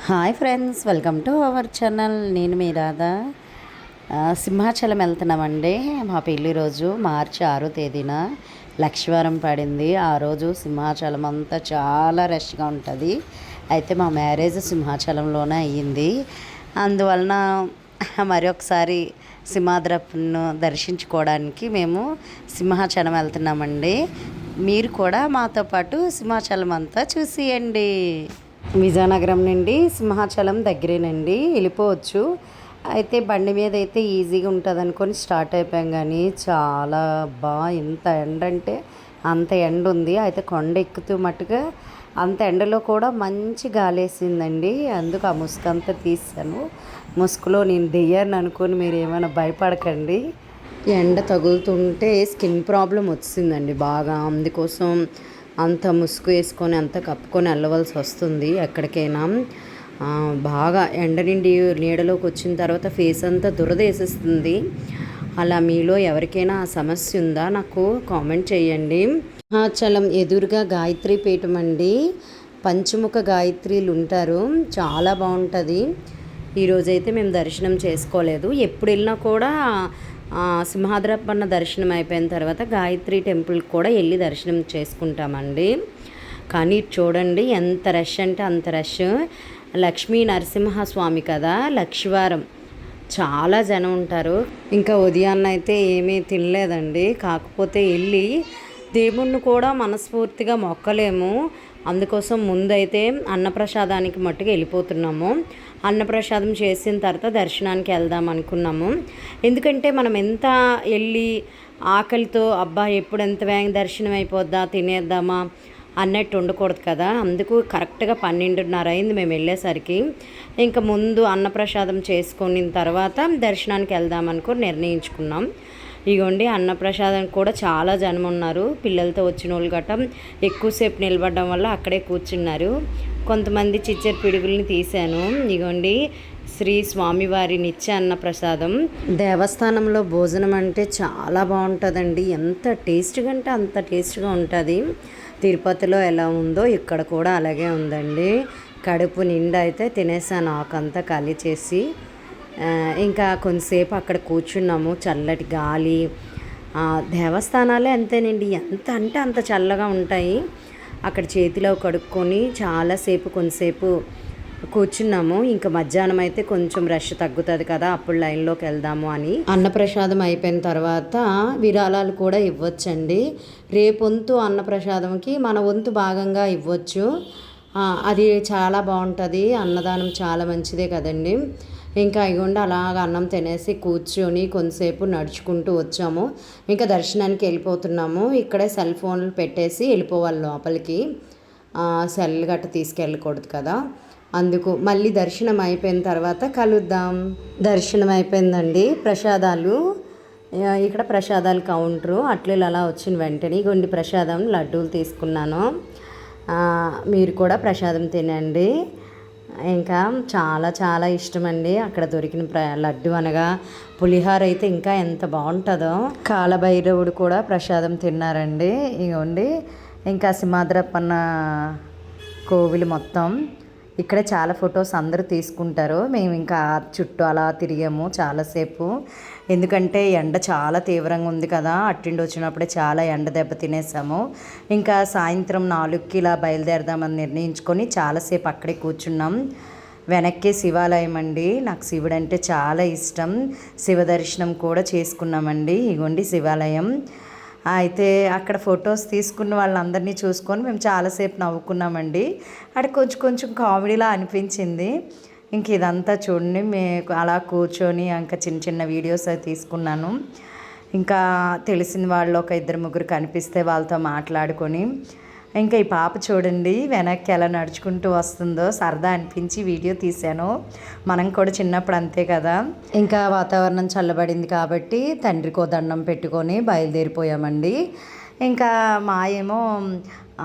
Hi friends, welcome to our channel. నేను మీ రాధా. సింహాచలం వెళ్తున్నామండి. మా పెళ్లి రోజు మార్చి 6వ తేదీన లక్షవారం పడింది. ఆ రోజు సింహాచలం అంతా చాలా రష్గా ఉంటుంది. అయితే మా మ్యారేజ్ సింహాచలంలోనే అయ్యింది. అందువలన మరి ఒకసారి సింహాద్రప్ను దర్శించుకోవడానికి మేము సింహాచలం వెళ్తున్నామండి. మీరు కూడా మాతో పాటు సింహాచలం అంతా చూసేయండి. విజయనగరం నుండి సింహాచలం దగ్గరేనండి, వెళ్ళిపోవచ్చు. అయితే బండి మీద అయితే ఈజీగా ఉంటుంది అనుకొని స్టార్ట్ అయిపోయాం. కానీ చాలా ఎంత ఎండ అంటే అంత ఎండ ఉంది. అయితే కొండ ఎక్కుతూ మట్టుగా అంత ఎండలో కూడా మంచి గాలి వేసిందండి. అందుకు ఆ ముసుగు అంతా తీసాను. ముసుగులో నేను దెయ్యాన్ని అనుకొని మీరు ఏమైనా భయపడకండి. ఎండ తగులుతుంటే స్కిన్ ప్రాబ్లం వచ్చిందండి బాగా. అందుకోసం అంత ముసుగు వేసుకొని అంత కప్పుకొని వెళ్ళవలసి వస్తుంది ఎక్కడికైనా. బాగా ఎండ నుండి నీడలోకి వచ్చిన తర్వాత ఫేస్ అంతా దురద వేసేస్తుంది. అలా మీలో ఎవరికైనా ఆ సమస్య ఉందా నాకు కామెంట్ చేయండి. సింహాచలం ఎదురుగా గాయత్రి పీఠం అండి. పంచముఖ గాయత్రీలు ఉంటారు, చాలా బాగుంటుంది. ఈరోజైతే మేము దర్శనం చేసుకోలేదు. ఎప్పుడు వెళ్ళినా కూడా సింహాద్రప్పన్న దర్శనం అయిపోయిన తర్వాత గాయత్రి టెంపుల్కి కూడా వెళ్ళి దర్శనం చేసుకుంటామండి. కానీ చూడండి ఎంత రష్ అంటే అంత రష్. లక్ష్మీ నరసింహస్వామి కదా, లక్షవారం చాలా జనం ఉంటారు. ఇంకా ఉదయాన్న అయితే ఏమీ తినలేదండి. కాకపోతే వెళ్ళి దేవుణ్ణి కూడా మనస్ఫూర్తిగా మొక్కలేము. అందుకోసం ముందైతే అన్నప్రసాదానికి మట్టుకు వెళ్ళిపోతున్నాము. అన్నప్రసాదం చేసిన తర్వాత దర్శనానికి వెళ్దాం అనుకున్నాము. ఎందుకంటే మనం ఎంత వెళ్ళి ఆకలితో అబ్బా ఎప్పుడు ఎంత వేగంగా దర్శనం అయిపోద్దా తినేద్దామా అన్నట్టు ఉండకూడదు కదా. అందుకు కరెక్ట్గా 12:30 అయింది మేము వెళ్ళేసరికి. ఇంకా ముందు అన్నప్రసాదం చేసుకున్న తర్వాత దర్శనానికి వెళ్దాం అనుకుని నిర్ణయించుకున్నాం. ఇగోండి అన్నప్రసాదం కూడా చాలా జనం ఉన్నారు. పిల్లలతో వచ్చిన వాళ్ళు గట్ట ఎక్కువసేపు నిలబడడం వల్ల అక్కడే కూర్చున్నారు. కొంతమంది చిచ్చరి పిడుగుల్ని తీశాను. ఇగోండి శ్రీ స్వామివారి నిత్య అన్నప్రసాదం. దేవస్థానంలో భోజనం అంటే చాలా బాగుంటుందండి. ఎంత టేస్ట్గా అంటే అంత టేస్ట్గా ఉంటుంది. తిరుపతిలో ఎలా ఉందో ఇక్కడ కూడా అలాగే ఉందండి. కడుపు నిండా అయితే తినేసాను, ఆకంతా ఖాళీ చేసి. ఇంకా కొంతసేపు అక్కడ కూర్చున్నాము. చల్లటి గాలి. దేవస్థానాలే అంతేనండి, ఎంత అంటే అంత చల్లగా ఉంటాయి. అక్కడ చేతిలో కడుక్కొని చాలాసేపు కొంతసేపు కూర్చున్నాము. ఇంకా మధ్యాహ్నం అయితే కొంచెం రష్ తగ్గుతుంది కదా, అప్పుడు లైన్లోకి వెళ్దాము అని. అన్నప్రసాదం అయిపోయిన తర్వాత విరాళాలు కూడా ఇవ్వచ్చండి. రేపొంతు అన్నప్రసాదంకి మన వంతు భాగంగా ఇవ్వచ్చు. అది చాలా బాగుంటుంది. అన్నదానం చాలా మంచిదే కదండి. ఇంకా ఇగోండి అలాగ అన్నం తినేసి కూర్చొని కొంతసేపు నడుచుకుంటూ వచ్చాము. ఇంకా దర్శనానికి వెళ్ళిపోతున్నాము. ఇక్కడే సెల్ ఫోన్లు పెట్టేసి వెళ్ళిపోవాలి లోపలికి. సెల్ గట్ట తీసుకెళ్ళకూడదు కదా, అందుకు. మళ్ళీ దర్శనం అయిపోయిన తర్వాత కలుద్దాం. దర్శనం అయిపోయిందండి. ప్రసాదాలు ఇక్కడ ప్రసాదాలు కౌంటరు. అట్లే అలా వచ్చిన వెంటనే ఇగోండి ప్రసాదం లడ్డూలు తీసుకున్నాను. మీరు కూడా ప్రసాదం తినండి. ఇంకా చాలా చాలా ఇష్టమండి అక్కడ దొరికిన లడ్డు అనగా. పులిహోర అయితే ఇంకా ఎంత బాగుంటుందో. కాలభైరవుడు కూడా ప్రసాదం తిన్నారండి. ఇగోండి ఇంకా సింహాద్రప్పన్న కోవిలు మొత్తం ఇక్కడ చాలా ఫొటోస్ అందరూ తీసుకుంటారు. మేము ఇంకా చుట్టూ అలా తిరిగాము చాలాసేపు. ఎందుకంటే ఎండ చాలా తీవ్రంగా ఉంది కదా, అట్టిండి వచ్చినప్పుడే చాలా ఎండ దెబ్బ తినేసాము. ఇంకా సాయంత్రం 4కి ఇలా బయలుదేరదామని నిర్ణయించుకొని చాలాసేపు అక్కడే కూర్చున్నాం. వెనక్కి శివాలయం అండి. నాకు శివుడు అంటే చాలా ఇష్టం. శివ దర్శనం కూడా చేసుకున్నామండి. ఇగోండి శివాలయం. అయితే అక్కడ ఫొటోస్ తీసుకున్న వాళ్ళందరినీ చూసుకొని మేము చాలాసేపు నవ్వుకున్నామండి. అక్కడ కొంచెం కొంచెం కామెడీలా అనిపించింది. ఇంక ఇదంతా చూడండి, మేము అలా కూర్చొని ఇంకా చిన్న చిన్న వీడియోస్ అవి తీసుకున్నాను. ఇంకా తెలిసిన వాళ్ళు ఒక 2-3 కనిపిస్తే వాళ్ళతో మాట్లాడుకొని. ఇంకా ఈ పాప చూడండి వెనక్కి ఎలా నడుచుకుంటూ వస్తుందో, సరదా అనిపించి వీడియో తీశాను. మనం కూడా చిన్నప్పుడు అంతే కదా. ఇంకా వాతావరణం చల్లబడింది కాబట్టి తండ్రికో దండం పెట్టుకొని బయలుదేరిపోయామండి. ఇంకా మా ఏమో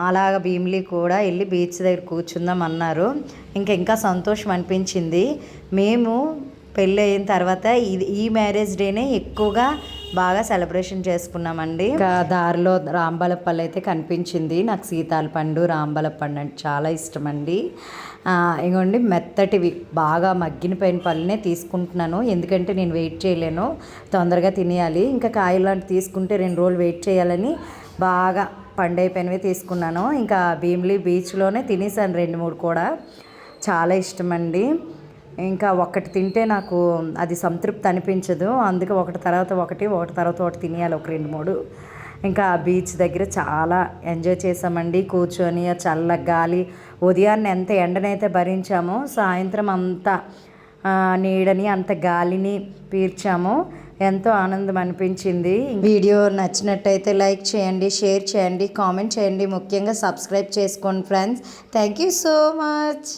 అలాగ భీమిలి కూడా వెళ్ళి బీచ్ దగ్గర కూర్చుందాం అన్నారు. ఇంకా సంతోషం అనిపించింది. మేము పెళ్ళి అయిన తర్వాత ఈ మ్యారేజ్ డేనే ఎక్కువగా బాగా సెలబ్రేషన్ చేసుకున్నామండి. ఇంకా దారిలో రాంబలపల్లి అయితే కనిపించింది. నాకు సీతాల పండు రాంబలపండు అంటే చాలా ఇష్టం అండి. ఇగోండి మెత్తటివి బాగా మగ్గిన పైన పళ్ళనే తీసుకుంటున్నాను, ఎందుకంటే నేను వెయిట్ చేయలేను, తొందరగా తినేయాలి. ఇంకా కాయలు లాంటి తీసుకుంటే 2 రోజులు వెయిట్ చేయాలని బాగా పండైపోయినవి తీసుకున్నాను. ఇంకా భీమిలి బీచ్లోనే తినేసాను 2-3 కూడా. చాలా ఇష్టం అండి. ఇంకా ఒకటి తింటే నాకు అది సంతృప్తి అనిపించదు, అందుకే ఒకటి తర్వాత ఒకటి తినేయాలి, ఒక 2-3. ఇంకా బీచ్ దగ్గర చాలా ఎంజాయ్ చేసామండి కూర్చొని. చల్ల గాలి, ఉదయాన్నే ఎంత ఎండనైతే భరించామో సాయంత్రం అంతా నీడని అంత గాలిని పీల్చాము. ఎంతో ఆనందం అనిపించింది. వీడియో నచ్చినట్టయితే లైక్ చేయండి, షేర్ చేయండి, కామెంట్ చేయండి, ముఖ్యంగా సబ్స్క్రైబ్ చేసుకోండి friends. Thank you so much.